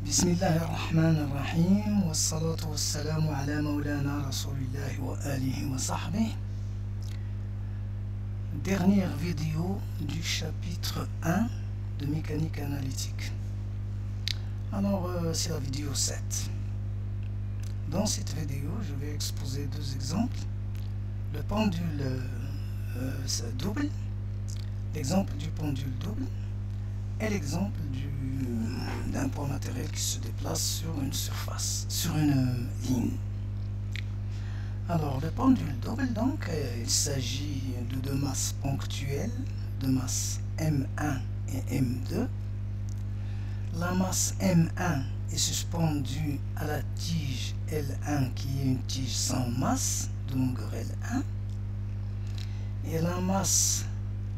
بسم الله الرحمن الرحيم والصلاة والسلام على مولانا رسول الله وآله وصحبه. Dernière vidéo du chapitre 1 de mécanique analytique. Alors c'est la vidéo 7. Dans cette vidéo, je vais exposer deux exemples. Le pendule double, l'exemple du pendule double et l'exemple d'un poids matériel qui se déplace sur une surface, sur une ligne. Alors le pendule double, donc il s'agit de deux masses ponctuelles, de masse M1 et M2. La masse M1 est suspendue à la tige L1 qui est une tige sans masse de longueur L1 et la masse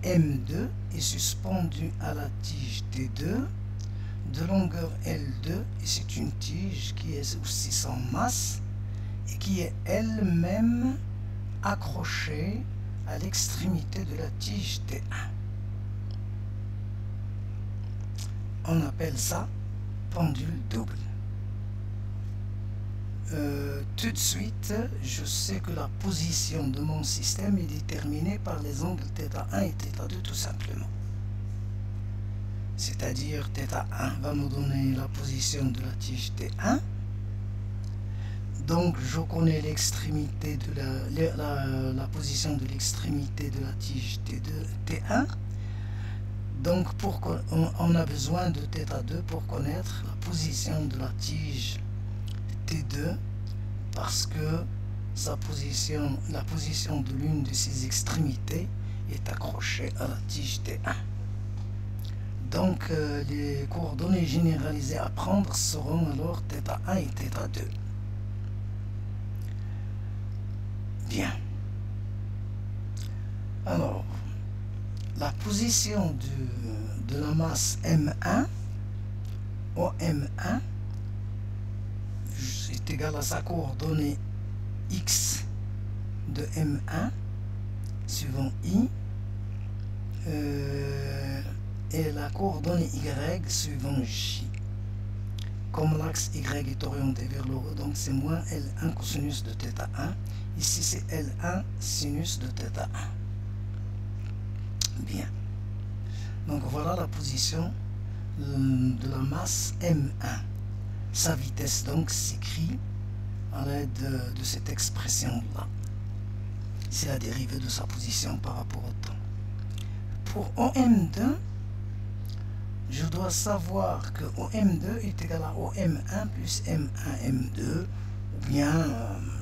M2 est suspendue à la tige T2 de longueur L2 et c'est une tige qui est aussi sans masse et qui est elle-même accrochée à l'extrémité de la tige T1. On appelle ça pendule double. Tout de suite, je sais que la position de mon système est déterminée par les angles θ1 et θ2 tout simplement. C'est-à-dire θ1 va me donner la position de la tige T1. Donc je connais l'extrémité de la position de l'extrémité de la tige T1. Donc on a besoin de θ2 pour connaître la position de la tige T2 parce que la position de l'une de ses extrémités est accrochée à la tige T1. Donc les coordonnées généralisées à prendre seront alors θ1 et θ2. Bien. Alors, la position de la masse M1 au M1 est égale à sa coordonnée X de M1 suivant I et la coordonnée Y suivant J. Comme l'axe Y est orienté vers le haut, donc c'est moins L1 cosinus de θ1. Ici c'est L1 sinus de θ1. Bien. Donc voilà la position de la masse M1. Sa vitesse donc s'écrit à l'aide de cette expression-là. C'est la dérivée de sa position par rapport au temps. Pour OM2, je dois savoir que OM2 est égal à OM1 plus M1 M2, ou bien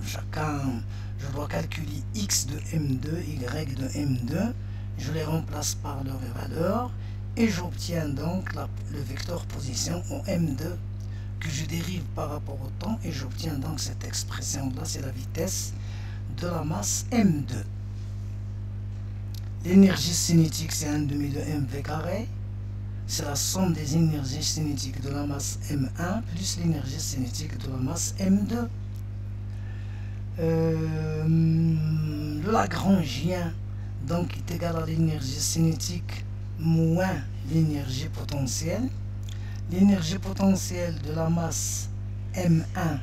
je dois calculer X de M2, Y de M2, je les remplace par leur valeur et j'obtiens donc le vecteur position OM2 que je dérive par rapport au temps et j'obtiens donc cette expression-là, c'est la vitesse de la masse M2. L'énergie cinétique, c'est 1/2 de mv carré. C'est la somme des énergies cinétiques de la masse M1 plus l'énergie cinétique de la masse M2. Le Lagrangien donc est égal à l'énergie cinétique moins l'énergie potentielle. L'énergie potentielle de la masse M1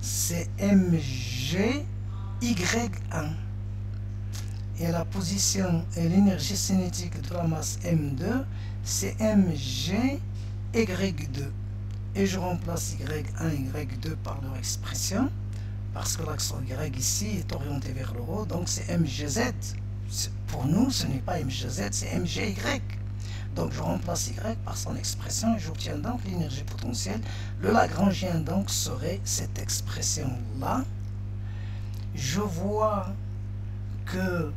c'est mg y1 et la position et l'énergie cinétique de la masse M2 c'est mg y2 et je remplace y1 et y2 par leur expression parce que l'axe y ici est orienté vers le haut, donc c'est mgz. Pour nous ce n'est pas mgz, c'est mgy. Donc je remplace y par son expression et j'obtiens donc l'énergie potentielle. Le Lagrangien donc serait cette expression-là. Je vois que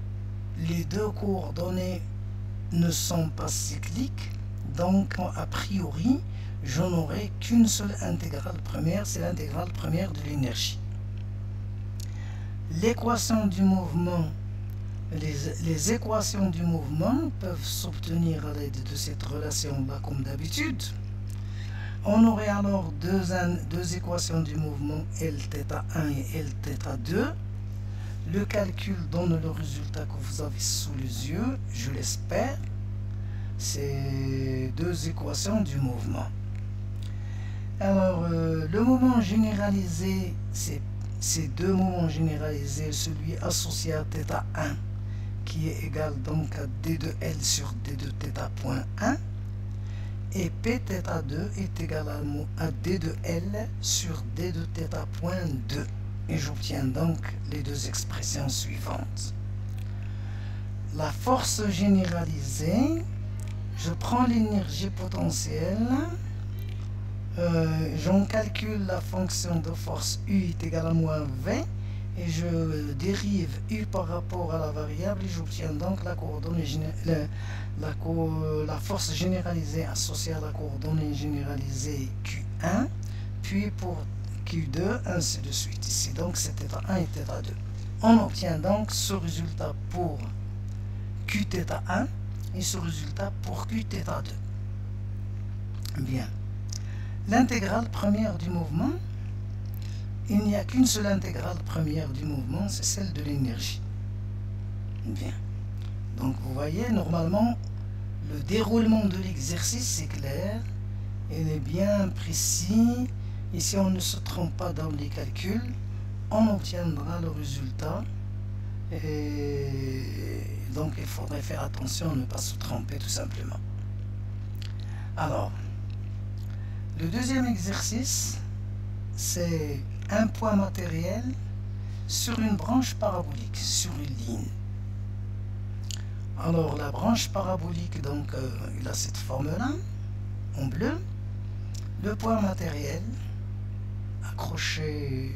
les deux coordonnées ne sont pas cycliques, donc a priori je n'aurai qu'une seule intégrale première, c'est l'intégrale première de l'énergie. L'équation du mouvement, les équations du mouvement peuvent s'obtenir à l'aide de cette relation-là comme d'habitude. On aurait alors deux équations du mouvement Lθ1 et Lθ2. Le calcul donne le résultat que vous avez sous les yeux, je l'espère. C'est deux équations du mouvement. Alors, le moment généralisé, c'est ces deux moments généralisés, celui associé à θ1 qui est égal donc à d de L sur d de θ point 1 et Pθ2 est égal à d de L sur d de θ point 2 et j'obtiens donc les deux expressions suivantes. La force généralisée, je prends l'énergie potentielle, j'en calcule la fonction de force U est égale à moins V et je dérive U par rapport à la variable et j'obtiens donc la coordonnée la force généralisée associée à la coordonnée généralisée Q1, puis pour Q2, ainsi de suite. Ici donc c'est θ1 et θ2. On obtient donc ce résultat pour Qθ1 et ce résultat pour Qθ2. Bien. L'intégrale première du mouvement, il n'y a qu'une seule intégrale première du mouvement, c'est celle de l'énergie. Bien. Donc vous voyez, normalement, le déroulement de l'exercice est clair, il est bien précis, et si on ne se trompe pas dans les calculs, on obtiendra le résultat. Et donc il faudrait faire attention à ne pas se tromper tout simplement. Alors, le deuxième exercice, c'est un point matériel sur une branche parabolique, sur une ligne. Alors la branche parabolique, donc il a cette forme-là, en bleu. Le point matériel accroché,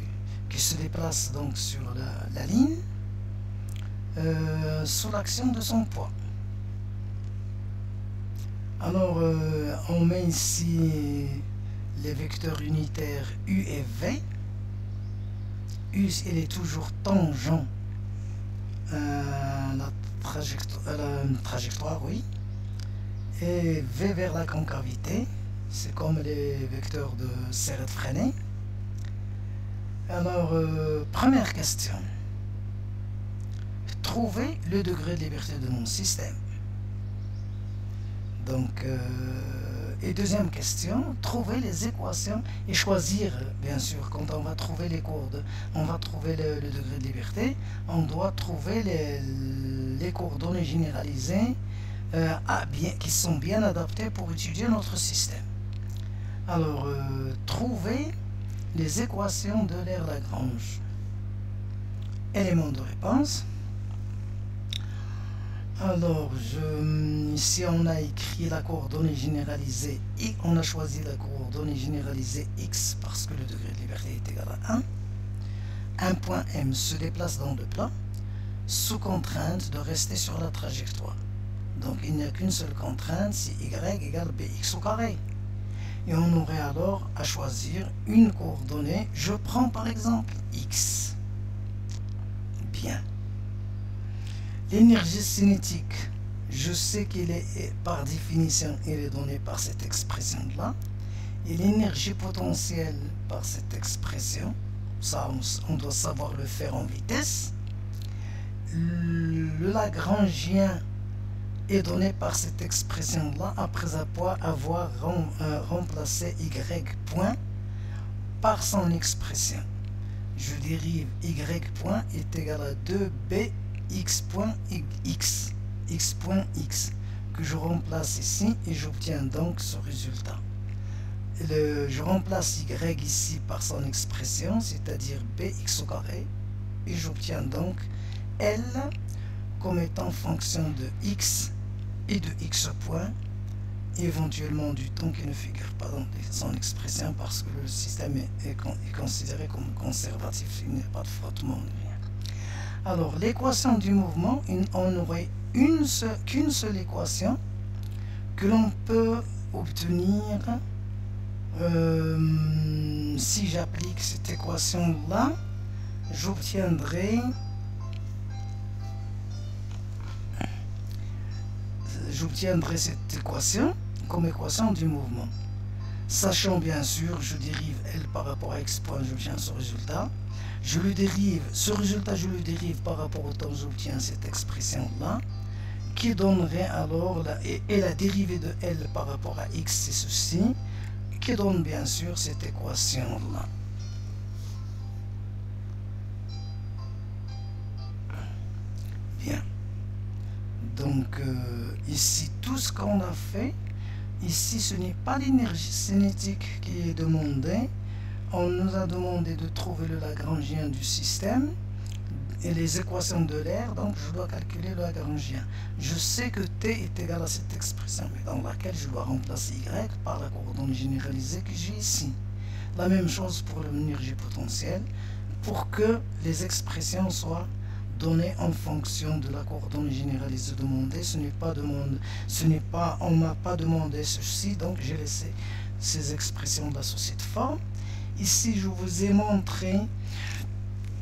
qui se déplace donc sur la ligne, sous l'action de son poids. Alors on met ici les vecteurs unitaires U et V. U, il est toujours tangent à la trajectoire, oui. Et V vers la concavité, c'est comme les vecteurs de Serret-Freinet. Alors, première question. Trouver le degré de liberté de mon système. Donc, et deuxième question, trouver les équations et choisir, bien sûr, quand on va trouver les coordonnées, on va trouver le degré de liberté, on doit trouver les coordonnées généralisées qui sont bien adaptées pour étudier notre système. Alors, trouver les équations de l'Aire-Lagrange. Élément de réponse. Alors, ici on a écrit la coordonnée généralisée et on a choisi la coordonnée généralisée x parce que le degré de liberté est égal à 1. Un point M se déplace dans le plat sous contrainte de rester sur la trajectoire. Donc il n'y a qu'une seule contrainte, c'est y égale bx au carré. Et on aurait alors à choisir une coordonnée. Je prends par exemple x. Bien. L'énergie cinétique, je sais qu'il est par définition, il est donné par cette expression-là. Et l'énergie potentielle par cette expression, ça on doit savoir le faire en vitesse. Le Lagrangien est donné par cette expression-là après avoir remplacé y point par son expression. Je dérive y point est égal à 2b x point x que je remplace ici et j'obtiens donc ce résultat. Je remplace y ici par son expression, c'est-à-dire bx au carré, et j'obtiens donc L comme étant fonction de x et de x point, éventuellement du temps qui ne figure pas dans son expression parce que le système est considéré comme conservatif, il n'y a pas de frottement. Alors, l'équation du mouvement, on n'aurait qu'une seule équation que l'on peut obtenir si j'applique cette équation-là, j'obtiendrai cette équation comme équation du mouvement. Sachant bien sûr, je dérive L par rapport à x point, j'obtiens ce résultat. Ce résultat, je le dérive par rapport au temps, j'obtiens cette expression-là, qui donnerait alors, et la dérivée de L par rapport à x, c'est ceci, qui donne bien sûr cette équation-là. Bien. Donc, ici, tout ce qu'on a fait, ici, ce n'est pas l'énergie cinétique qui est demandée. On nous a demandé de trouver le Lagrangien du système et les équations de l'air, donc je dois calculer le Lagrangien. Je sais que T est égal à cette expression, mais dans laquelle je dois remplacer Y par la coordonnée généralisée que j'ai ici. La même chose pour l'énergie potentielle, pour que les expressions soient données en fonction de la coordonnée généralisée demandée. On m'a pas demandé ceci, donc j'ai laissé ces expressions d'associée de forme. Ici, je vous ai montré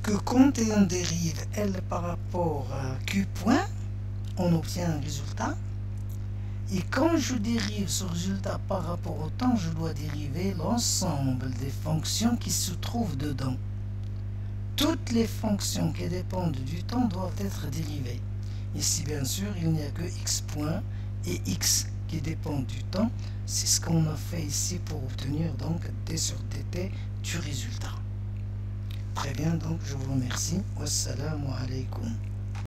que quand on dérive L par rapport à Q point, on obtient un résultat. Et quand je dérive ce résultat par rapport au temps, je dois dériver l'ensemble des fonctions qui se trouvent dedans. Toutes les fonctions qui dépendent du temps doivent être dérivées. Ici, bien sûr, il n'y a que x point et x qui dépendent du temps. C'est ce qu'on a fait ici pour obtenir donc d sur dt du résultat. Très bien, donc je vous remercie. Wassalamu alaikum.